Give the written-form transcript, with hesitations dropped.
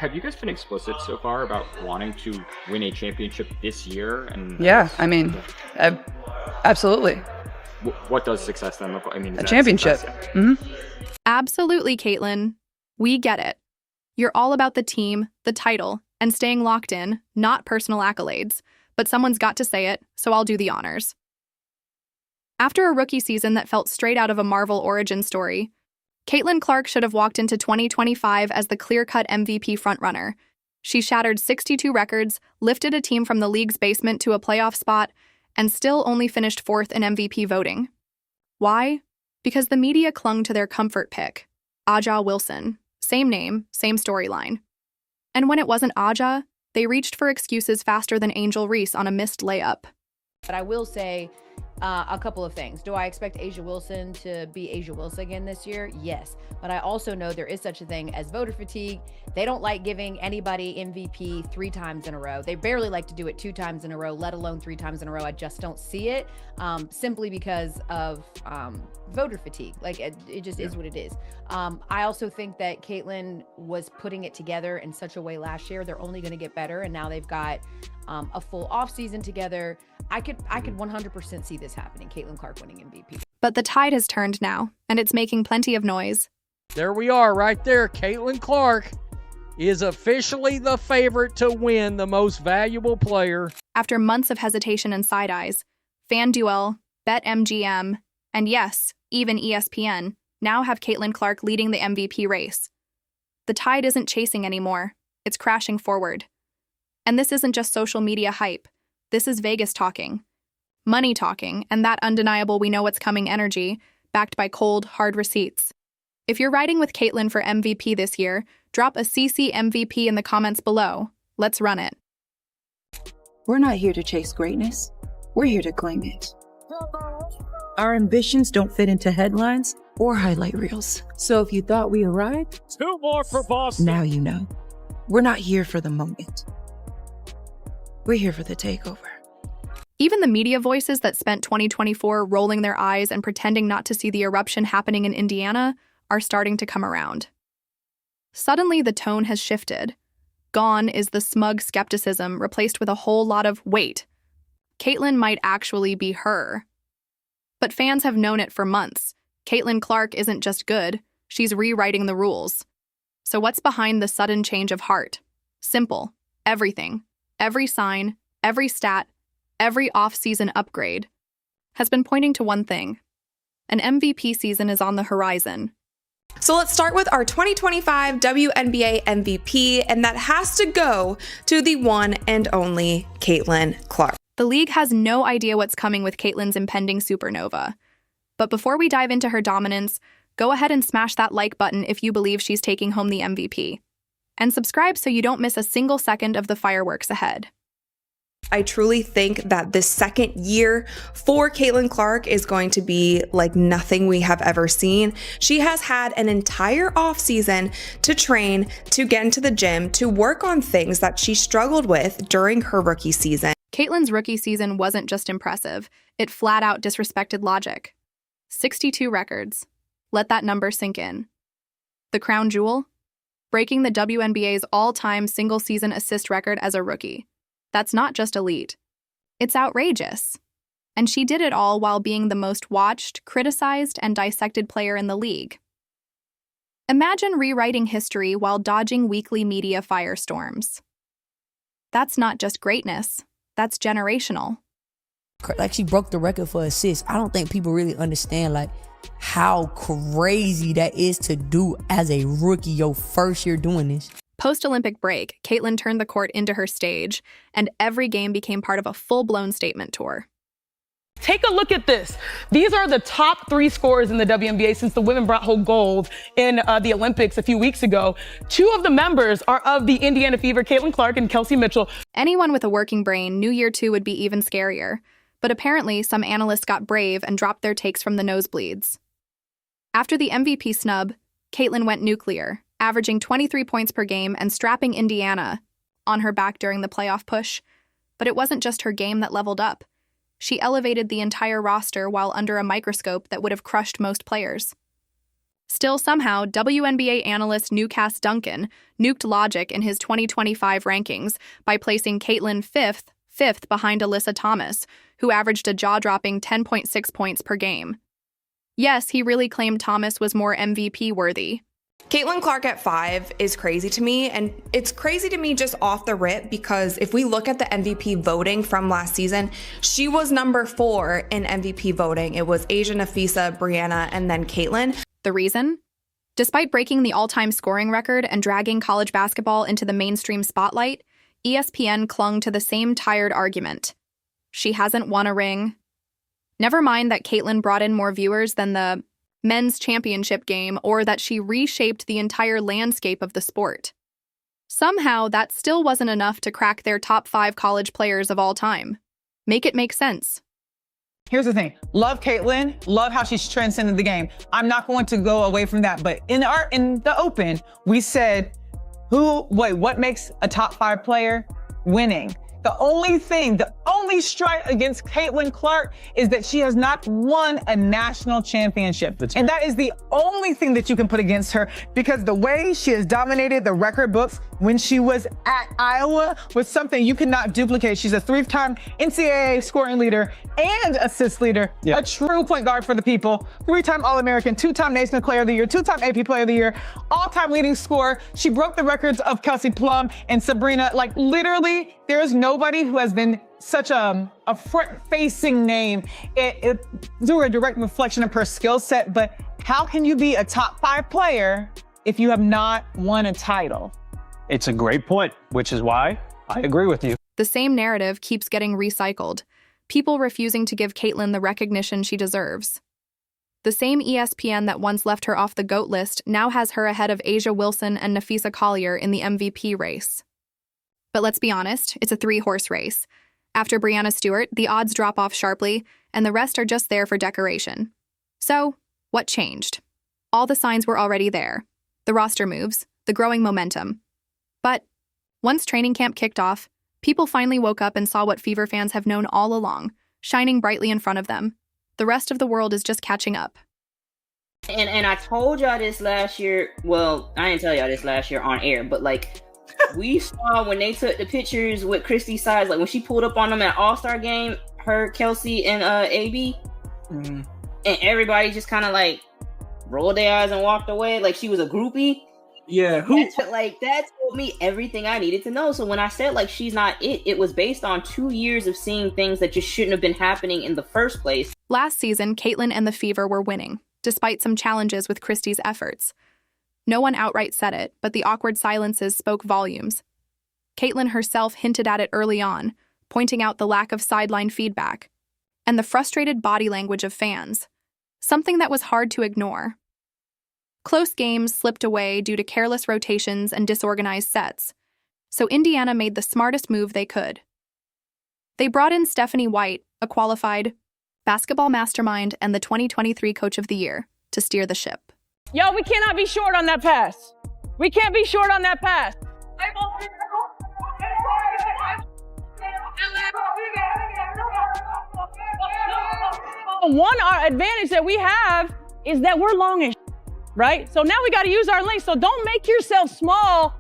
have you guys been explicit so far about wanting to win a championship this year? And Yeah, I mean, absolutely. What does success then look like? I mean, is A that championship. success? Absolutely, Caitlin. We get it. You're all about the team, the title, and staying locked in, not personal accolades. But someone's got to say it, so I'll do the honors. After a rookie season that felt straight out of a Marvel origin story, Caitlin Clark should have walked into 2025 as the clear-cut MVP frontrunner. She shattered 62 records, lifted a team from the league's basement to a playoff spot, and still only finished fourth in MVP voting. Why? Because the media clung to their comfort pick, Aja Wilson. Same name, same storyline. And when it wasn't Aja, they reached for excuses faster than Angel Reese on a missed layup. But I will say a couple of things. Do I expect Aja Wilson to be Aja Wilson again this year? Yes. But I also know there is such a thing as voter fatigue. They don't like giving anybody MVP 3 times in a row. They barely like to do it 2 times in a row, let alone 3 times in a row. I just don't see it simply because of voter fatigue. Like it just is what it is. I also think that Caitlin was putting it together in such a way last year. They're only going to get better, and now they've got a full offseason together. I could 100% see this happening. Caitlin Clark winning MVP. But the tide has turned now, and it's making plenty of noise. There we are right there. Caitlin Clark is officially the favorite to win the most valuable player. After months of hesitation and side eyes, FanDuel, BetMGM, and yes, even ESPN now have Caitlin Clark leading the MVP race. The tide isn't chasing anymore. It's crashing forward. And this isn't just social media hype. This is Vegas talking, money talking, and that undeniable we know what's coming energy, backed by cold, hard receipts. If you're riding with Caitlin for MVP this year, drop a CC MVP in the comments below. Let's run it. We're not here to chase greatness. We're here to claim it. Our ambitions don't fit into headlines or highlight reels. So if you thought we arrived, 2 more for Boston. now you know. We're not here for the moment. We're here for the takeover. Even the media voices that spent 2024 rolling their eyes and pretending not to see the eruption happening in Indiana are starting to come around. Suddenly, the tone has shifted. Gone is the smug skepticism replaced with a whole lot of, wait, Caitlin might actually be her. But fans have known it for months. Caitlin Clark isn't just good, she's rewriting the rules. So what's behind the sudden change of heart? Simple. Everything. Every sign, every stat, every off-season upgrade has been pointing to one thing. An MVP season is on the horizon. So let's start with our 2025 WNBA MVP, and that has to go to the one and only Caitlin Clark. The league has no idea what's coming with Caitlin's impending supernova. But before we dive into her dominance, go ahead and smash that like button if you believe she's taking home the MVP. And subscribe so you don't miss a single second of the fireworks ahead. I truly think that this second year for Caitlin Clark is going to be like nothing we have ever seen. She has had an entire offseason to train, to get into the gym, to work on things that she struggled with during her rookie season. Caitlin's rookie season wasn't just impressive, it flat out disrespected logic. 62 records. Let that number sink in. The crown jewel? Breaking the WNBA's all-time single-season assist record as a rookie. That's not just elite. It's outrageous. And she did it all while being the most watched, criticized, and dissected player in the league. Imagine rewriting history while dodging weekly media firestorms. That's not just greatness. That's generational. Like, she broke the record for assists. I don't think people really understand, like, how crazy that is to do as a rookie, your first year doing this. Post-Olympic break, Caitlin turned the court into her stage, and every game became part of a full-blown statement tour. Take a look at this. These are the top 3 scorers in the WNBA since the women brought home gold in the Olympics a few weeks ago. 2 of the members are of the Indiana Fever, Caitlin Clark and Kelsey Mitchell. Anyone with a working brain knew year 2 would be even scarier. But apparently, some analysts got brave and dropped their takes from the nosebleeds. After the MVP snub, Caitlin went nuclear, averaging 23 points per game and strapping Indiana on her back during the playoff push. But it wasn't just her game that leveled up. She elevated the entire roster while under a microscope that would have crushed most players. Still, somehow, WNBA analyst Newcast Duncan nuked logic in his 2025 rankings by placing Caitlin fifth behind Alyssa Thomas, who averaged a jaw-dropping 10.6 points per game. Yes, he really claimed Thomas was more MVP-worthy. Caitlin Clark at 5 is crazy to me, and it's crazy to me just off the rip because if we look at the MVP voting from last season, she was number 4 in MVP voting. It was Asia, Nafisa, Brianna, and then Caitlin. The reason? Despite breaking the all-time scoring record and dragging college basketball into the mainstream spotlight, ESPN clung to the same tired argument. She hasn't won a ring. Never mind that Caitlin brought in more viewers than the men's championship game or that she reshaped the entire landscape of the sport. Somehow, that still wasn't enough to crack their top 5 college players of all time. Make it make sense. Here's the thing. Love Caitlin. Love how she's transcended the game. I'm not going to go away from that. But in the open, we said, what makes a top 5 player? Winning. The only strike against Caitlin Clark is that she has not won a national championship. And that is the only thing that you can put against her because the way she has dominated the record books when she was at Iowa was something you cannot duplicate. She's a 3-time NCAA scoring leader and assist leader, a true point guard for the people, 3-time All-American, 2-time Naismith Player of the Year, 2-time AP Player of the Year, all-time leading scorer. She broke the records of Kelsey Plum and Sabrina. Like literally, there is nobody who has been such a front-facing name. It's a direct reflection of her skill set, but how can you be a top 5 player if you have not won a title? It's a great point, which is why I agree with you. The same narrative keeps getting recycled, people refusing to give Caitlin the recognition she deserves. The same ESPN that once left her off the GOAT list now has her ahead of Asia Wilson and Nafisa Collier in the MVP race. But let's be honest, it's a 3-horse race. After Brianna Stewart, the odds drop off sharply, and the rest are just there for decoration. So, what changed? All the signs were already there. The roster moves, the growing momentum. But once training camp kicked off, people finally woke up and saw what Fever fans have known all along, shining brightly in front of them. The rest of the world is just catching up. And I told y'all this last year. Well, I didn't tell y'all this last year on air, but like we saw when they took the pictures with Christy Sides, like when she pulled up on them at All-Star game, her, Kelsey, and AB, and everybody just kind of like rolled their eyes and walked away like she was a groupie. Yeah, that told me everything I needed to know. So when I said like she's not it was based on 2 years of seeing things that just shouldn't have been happening in the first place. Last season, Caitlin and the Fever were winning, despite some challenges with Christy's efforts. No one outright said it, but the awkward silences spoke volumes. Caitlin herself hinted at it early on, pointing out the lack of sideline feedback and the frustrated body language of fans, something that was hard to ignore. Close games slipped away due to careless rotations and disorganized sets, so Indiana made the smartest move they could. They brought in Stephanie White, a qualified basketball mastermind and the 2023 Coach of the Year, to steer the ship. Yo, we cannot be short on that pass. We can't be short on that pass. One advantage that we have is that we're long as right? So now we got to use our length. So don't make yourself small.